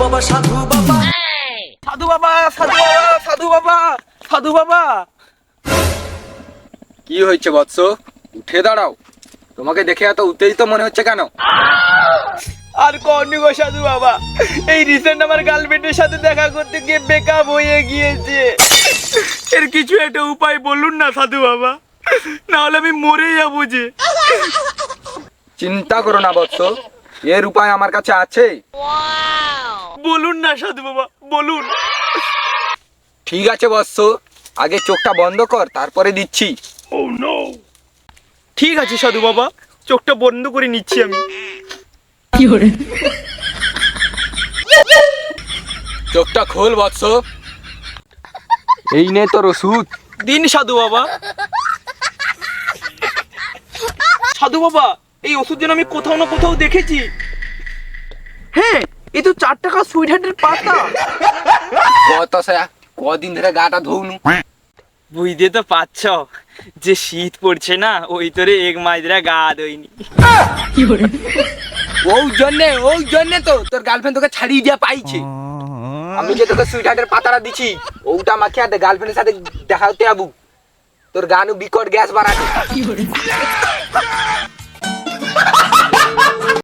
বাবা সাধু বাবা সাধু বাবা সাধু বাবা সাধু বাবা সাধু বাবা। কি হয়েছে বৎস? উঠে দাঁড়াও। তোমাকে দেখে এত উত্তেজিত মনে হচ্ছে কেন? আর কর্নি গো সাধু বাবা, এই রিসেন্ট আমার গার্লফ্রেন্ডের সাথে দেখা করতে গিয়ে বেকআপ হয়ে গিয়েছে। এর কিছু একটা উপায় বলুন না সাধু বাবা, না হলে আমি মরে যাবো যে। চিন্তা করো না বৎস, এর উপায় আমার কাছে আছে। বলুন না সাধু বাবা, বলুন। ঠিক আছে বৎস, আগে চোখটা বন্ধ কর, তারপরে দিচ্ছি। ঠিক আছে সাধু বাবা, চোখটা বন্ধ করে নিচ্ছি আমি। চোখটা খোল বৎস। এই নে তোর ওষুধ। দিন সাধু বাবা। সাধু বাবা, এই ওষুধ যেন আমি কোথাও না কোথাও দেখেছি। হ্যাঁ, এই তো 4 টাকা সুইট হার্টের পাতা। কদিন ধরে গাটা ধোউনু। বুঝতে তো পারছ যে শীত পড়ছে না, ওই তোরে এক মাস ধরে গা দইনি। ওই জন্যে তো তোর গার্লফ্রেন্ড তোকে ছাড়িয়ে দিয়া পাইছে। আমি যে তোকে সুইট হার্টের পাতাটা দিছি, ওটা মাখিয়ে আর গার্লফ্রেন্ডের সাথে দেখা হতে যাবো। তোর গানু বিকট গ্যাস বাড়াবে।